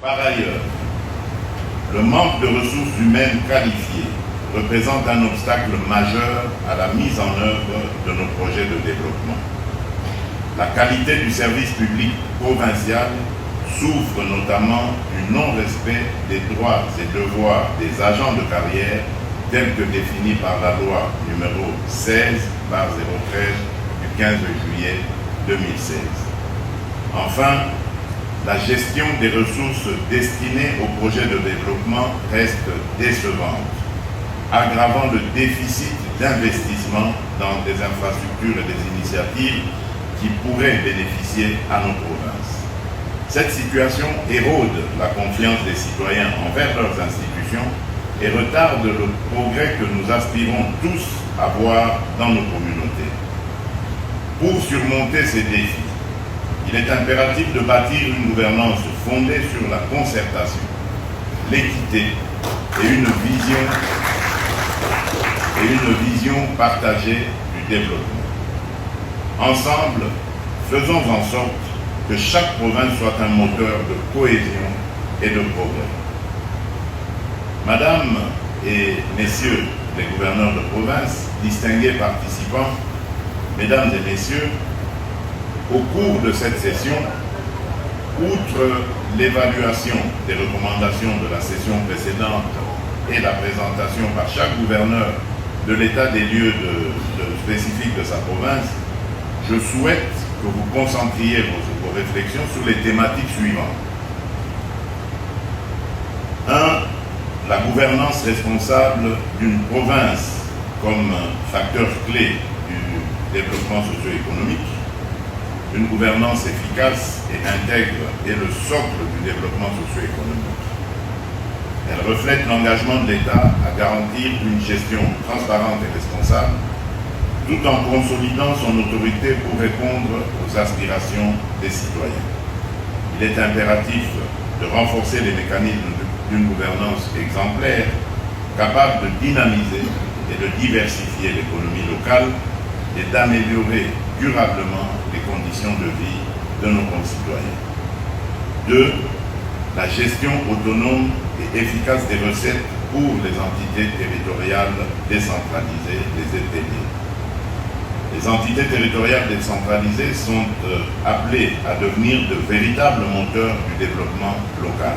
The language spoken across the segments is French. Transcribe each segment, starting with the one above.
Par ailleurs, le manque de ressources humaines qualifiées représente un obstacle majeur à la mise en œuvre de nos projets de développement. La qualité du service public provincial souffre notamment du non-respect des droits et devoirs des agents de carrière tels que définis par la loi numéro 16/013 du 15 juillet 2016. Enfin, la gestion des ressources destinées aux projets de développement reste décevante, aggravant le déficit d'investissement dans des infrastructures et des initiatives qui pourraient bénéficier à nos provinces. Cette situation érode la confiance des citoyens envers leurs institutions et retarde le progrès que nous aspirons tous à voir dans nos communautés. Pour surmonter ces défis, il est impératif de bâtir une gouvernance fondée sur la concertation, l'équité et une vision partagée du développement. Ensemble, faisons en sorte que chaque province soit un moteur de cohésion et de progrès. Madame et Messieurs les gouverneurs de province, distingués participants, Mesdames et Messieurs, au cours de cette session, outre l'évaluation des recommandations de la session précédente et la présentation par chaque gouverneur de l'état des lieux spécifiques de sa province, je souhaite que vous concentriez vos réflexions sur les thématiques suivantes. 1. La gouvernance responsable d'une province comme facteur clé du développement socio-économique. Une gouvernance efficace et intègre est le socle du développement socio-économique. Elle reflète l'engagement de l'État à garantir une gestion transparente et responsable, tout en consolidant son autorité pour répondre aux aspirations des citoyens. Il est impératif de renforcer les mécanismes d'une gouvernance exemplaire, capable de dynamiser et de diversifier l'économie locale et d'améliorer durablement les conditions de vie de nos concitoyens. 2. La gestion autonome et efficace des recettes pour les entités territoriales décentralisées, les ETD. Les entités territoriales décentralisées sont appelées à devenir de véritables moteurs du développement local.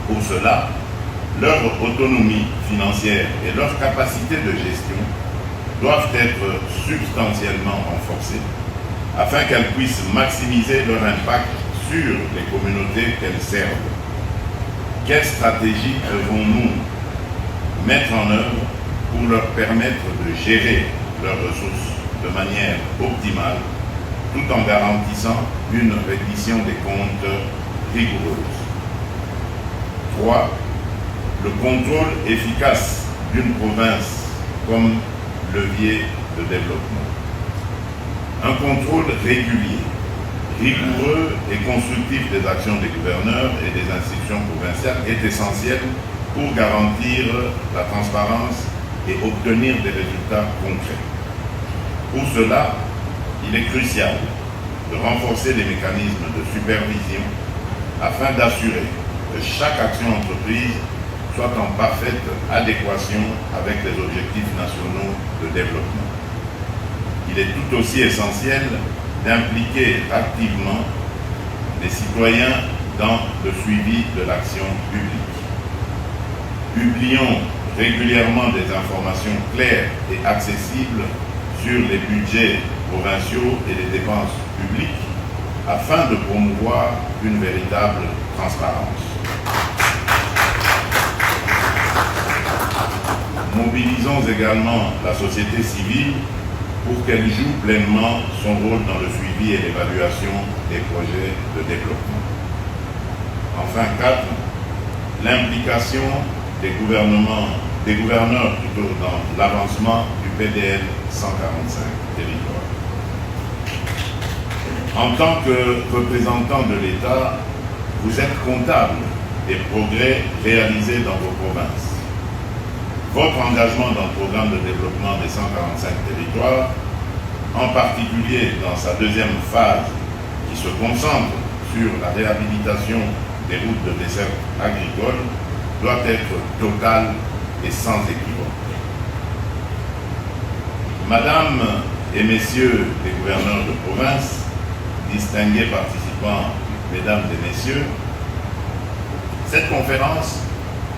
Pour cela, leur autonomie financière et leur capacité de gestion doivent être substantiellement renforcées afin qu'elles puissent maximiser leur impact sur les communautés qu'elles servent. Quelle stratégie devons-nous mettre en œuvre pour leur permettre de gérer leurs ressources de manière optimale, tout en garantissant une reddition des comptes rigoureuse? 3. Le contrôle efficace d'une province comme levier de développement. Un contrôle régulier, rigoureux et constructif des actions des gouverneurs et des institutions provinciales est essentiel pour garantir la transparence et obtenir des résultats concrets. Pour cela, il est crucial de renforcer les mécanismes de supervision afin d'assurer que chaque action entreprise soit en parfaite adéquation avec les objectifs nationaux de développement. Il est tout aussi essentiel d'impliquer activement les citoyens dans le suivi de l'action publique. Publions régulièrement des informations claires et accessibles sur les budgets provinciaux et les dépenses publiques afin de promouvoir une véritable transparence. Mobilisons également la société civile pour qu'elle joue pleinement son rôle dans le suivi et l'évaluation des projets de développement. Enfin, 4. L'implication des gouverneurs dans l'avancement du PDL 145 territoire. En tant que représentant de l'État, vous êtes comptable des progrès réalisés dans vos provinces. Votre engagement dans le programme de développement des 145 territoires, en particulier dans sa deuxième phase qui se concentre sur la réhabilitation des routes de dessert agricole doit être totale et sans équivoque. Madame et Messieurs les gouverneurs de province, distingués participants, Mesdames et Messieurs, cette conférence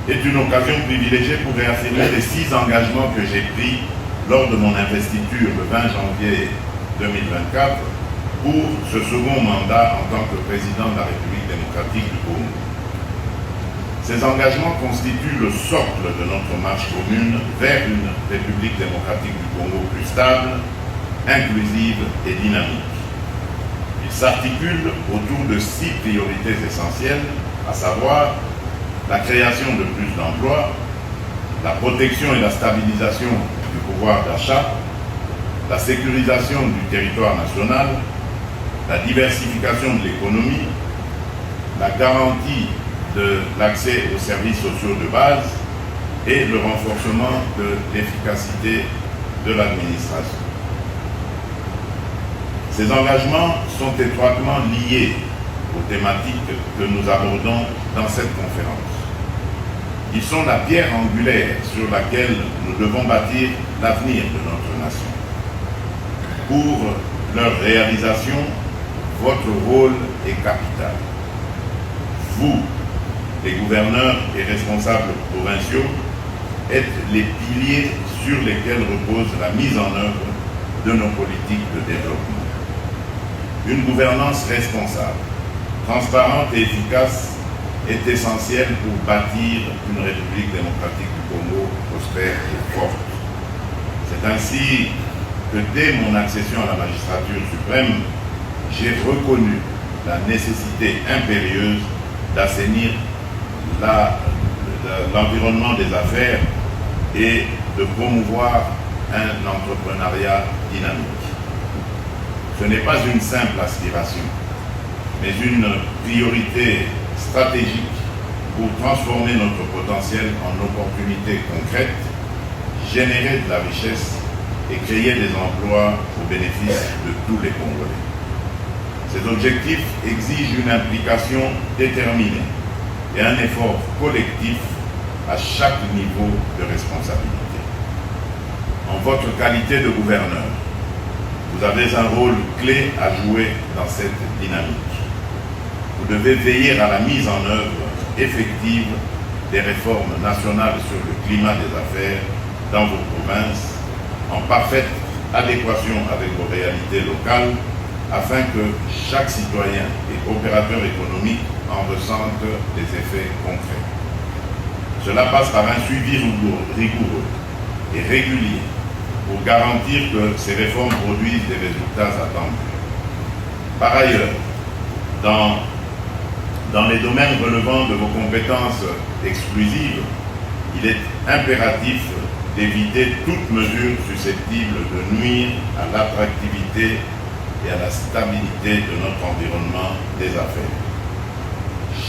est une occasion privilégiée pour réaffirmer les 6 engagements que j'ai pris lors de mon investiture le 20 janvier 2024 pour ce second mandat en tant que président de la République démocratique du Congo. Ces engagements constituent le socle de notre marche commune vers une République démocratique du Congo plus stable, inclusive et dynamique. Ils s'articulent autour de 6 priorités essentielles, à savoir la création de plus d'emplois, la protection et la stabilisation du pouvoir d'achat, la sécurisation du territoire national, la diversification de l'économie, la garantie de l'accès aux services sociaux de base et le renforcement de l'efficacité de l'administration. Ces engagements sont étroitement liés aux thématiques que nous abordons dans cette conférence. Ils sont la pierre angulaire sur laquelle nous devons bâtir l'avenir de notre nation. Pour leur réalisation, votre rôle est capital. Vous, les gouverneurs et responsables provinciaux, êtes les piliers sur lesquels repose la mise en œuvre de nos politiques de développement. Une gouvernance responsable, transparente et efficace est essentielle pour bâtir une République démocratique du Congo prospère et forte. C'est ainsi que dès mon accession à la magistrature suprême, j'ai reconnu la nécessité impérieuse d'assainir l'environnement des affaires et de promouvoir un entrepreneuriat dynamique. Ce n'est pas une simple aspiration, mais une priorité stratégique pour transformer notre potentiel en opportunités concrètes, générer de la richesse et créer des emplois au bénéfice de tous les Congolais. Ces objectifs exigent une implication déterminée et un effort collectif à chaque niveau de responsabilité. En votre qualité de gouverneur, vous avez un rôle clé à jouer dans cette dynamique. Vous devez veiller à la mise en œuvre effective des réformes nationales sur le climat des affaires dans vos provinces, en parfaite adéquation avec vos réalités locales, afin que chaque citoyen et opérateur économique en ressente des effets concrets. Cela passe par un suivi rigoureux et régulier pour garantir que ces réformes produisent des résultats attendus. Par ailleurs, dans les domaines relevant de vos compétences exclusives, il est impératif d'éviter toute mesure susceptible de nuire à l'attractivité et à la stabilité de notre environnement des affaires.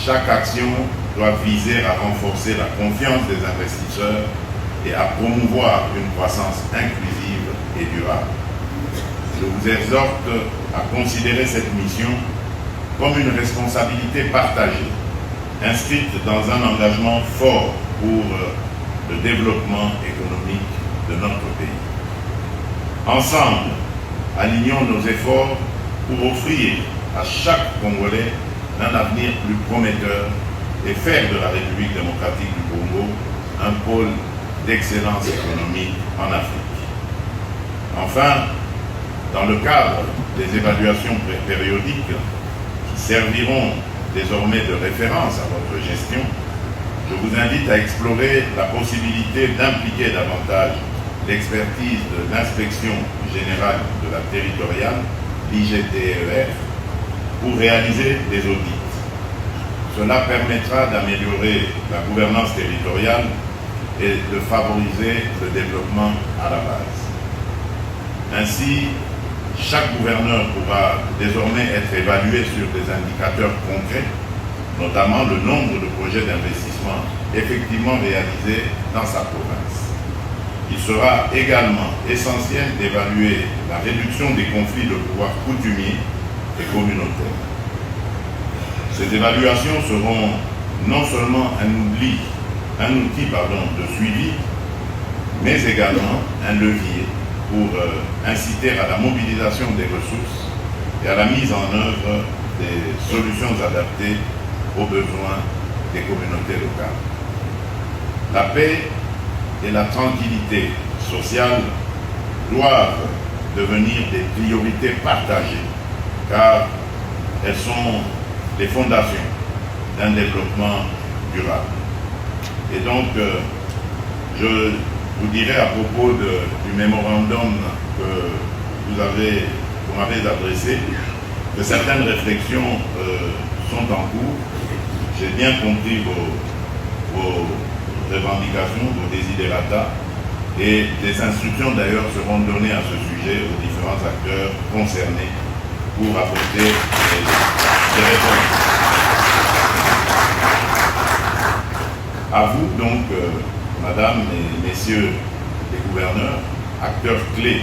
Chaque action doit viser à renforcer la confiance des investisseurs et à promouvoir une croissance inclusive et durable. Je vous exhorte à considérer cette mission comme une responsabilité partagée, inscrite dans un engagement fort pour le développement économique de notre pays. Ensemble, alignons nos efforts pour offrir à chaque Congolais un avenir plus prometteur et faire de la République démocratique du Congo un pôle d'excellence économique en Afrique. Enfin, dans le cadre des évaluations périodiques qui serviront désormais de référence à votre gestion, je vous invite à explorer la possibilité d'impliquer davantage l'expertise de l'Inspection générale de la territoriale, l'IGTER, pour réaliser des audits. Cela permettra d'améliorer la gouvernance territoriale et de favoriser le développement à la base. Ainsi, chaque gouverneur pourra désormais être évalué sur des indicateurs concrets, notamment le nombre de projets d'investissement effectivement réalisés dans sa province. Il sera également essentiel d'évaluer la réduction des conflits de pouvoir coutumiers et communautaires. Ces évaluations seront non seulement un outil de suivi, mais également un levier pour inciter à la mobilisation des ressources et à la mise en œuvre des solutions adaptées aux besoins des communautés locales. La paix et la tranquillité sociale doivent devenir des priorités partagées, car elles sont les fondations d'un développement durable. Et donc, je vous dirai à propos du mémorandum que vous m'avez adressé, que certaines réflexions sont en cours. J'ai bien compris vos revendications, vos desiderata, et des instructions d'ailleurs seront données à ce sujet aux différents acteurs concernés pour apporter des réponses. À vous donc, Madame et Messieurs les gouverneurs, acteurs clés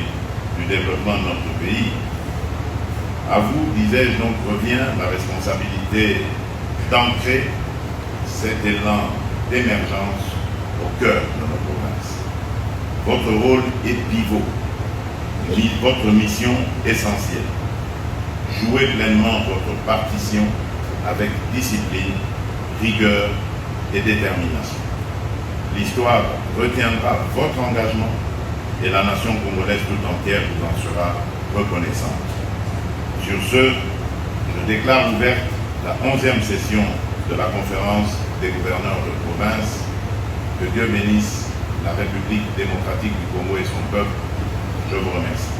du développement de notre pays, à vous, disais-je donc, revient la responsabilité d'ancrer cet élan d'émergence au cœur de nos provinces. Votre rôle est pivot, votre mission essentielle. Jouez pleinement votre partition avec discipline, rigueur et détermination. L'histoire retiendra votre engagement et la nation congolaise tout entière vous en sera reconnaissante. Sur ce, je déclare ouverte la 11e session de la conférence des gouverneurs de province. Que Dieu bénisse la République démocratique du Congo et son peuple. Je vous remercie.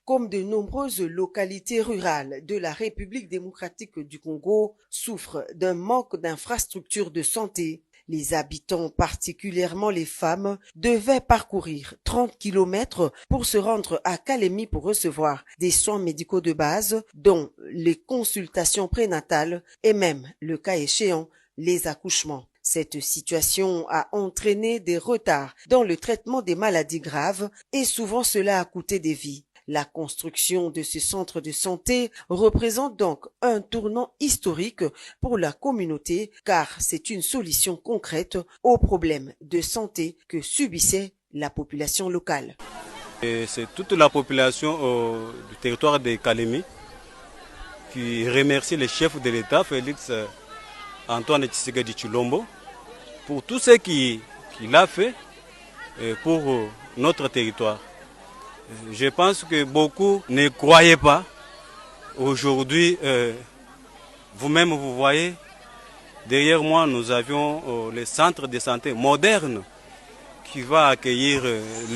Comme de nombreuses localités rurales de la République démocratique du Congo souffrent d'un manque d'infrastructures de santé. Les habitants, particulièrement les femmes, devaient parcourir 30 km pour se rendre à Kalemi pour recevoir des soins médicaux de base, dont les consultations prénatales et même, le cas échéant, les accouchements. Cette situation a entraîné des retards dans le traitement des maladies graves et souvent cela a coûté des vies. La construction de ce centre de santé représente donc un tournant historique pour la communauté car c'est une solution concrète aux problèmes de santé que subissait la population locale. C'est toute la population du territoire de Kalemi qui remercie le chef de l'État, Félix Antoine Tshisekedi Tshilombo, pour tout ce qu'il a fait pour notre territoire. Je pense que beaucoup ne croyaient pas. Aujourd'hui, vous-même, vous voyez, derrière moi, nous avions le centre de santé moderne qui va accueillir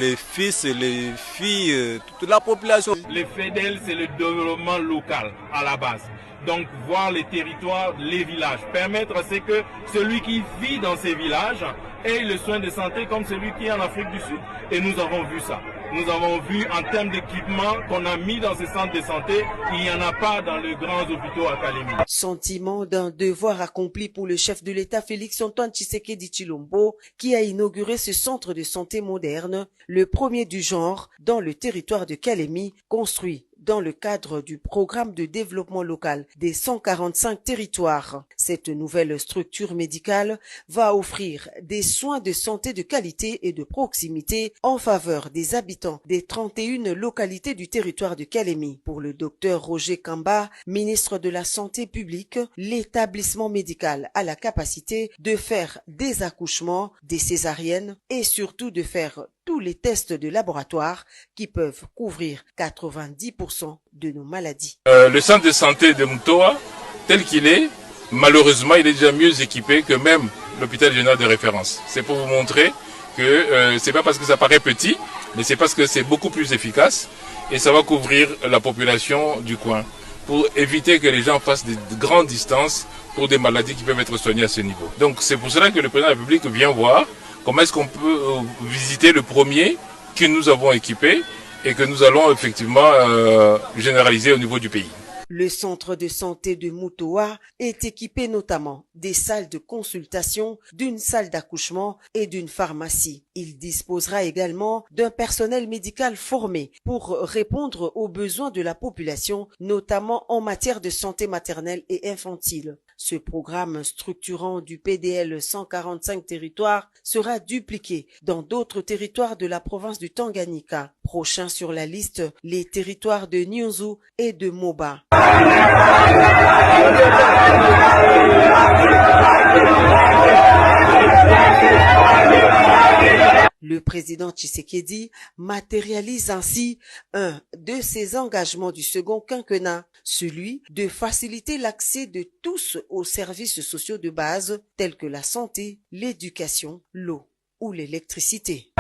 les fils, les filles, toute la population. Le FEDEL, c'est le développement local à la base. Donc, voir les territoires, les villages, permettre à ce que celui qui vit dans ces villages ait le soin de santé comme celui qui est en Afrique du Sud. Et nous avons vu ça. Nous avons vu en termes d'équipement qu'on a mis dans ces centres de santé, il n'y en a pas dans les grands hôpitaux à Kalemi. Sentiment d'un devoir accompli pour le chef de l'État Félix Antoine Tshisekedi Tshilombo qui a inauguré ce centre de santé moderne, le premier du genre dans le territoire de Kalemi, construit dans le cadre du programme de développement local des 145 territoires. Cette nouvelle structure médicale va offrir des soins de santé de qualité et de proximité en faveur des habitants des 31 localités du territoire de Kalemi. Pour le docteur Roger Kamba, ministre de la Santé publique, l'établissement médical a la capacité de faire des accouchements, des césariennes et surtout de faire tous les tests de laboratoire qui peuvent couvrir 90% de nos maladies. Le centre de santé de Mutoa, tel qu'il est, malheureusement, il est déjà mieux équipé que même l'hôpital régional de référence. C'est pour vous montrer que c'est pas parce que ça paraît petit, mais c'est parce que c'est beaucoup plus efficace et ça va couvrir la population du coin pour éviter que les gens fassent de grandes distances pour des maladies qui peuvent être soignées à ce niveau. Donc c'est pour cela que le président de la République vient voir comment est-ce qu'on peut visiter le premier que nous avons équipé et que nous allons effectivement généraliser au niveau du pays. Le centre de santé de Mutoa est équipé notamment des salles de consultation, d'une salle d'accouchement et d'une pharmacie. Il disposera également d'un personnel médical formé pour répondre aux besoins de la population, notamment en matière de santé maternelle et infantile. Ce programme structurant du PDL 145 territoires sera dupliqué dans d'autres territoires de la province du Tanganyika. Prochain sur la liste, les territoires de Nyunzu et de Moba. Le président Tshisekedi matérialise ainsi un de ses engagements du second quinquennat, celui de faciliter l'accès de tous aux services sociaux de base tels que la santé, l'éducation, l'eau ou l'électricité.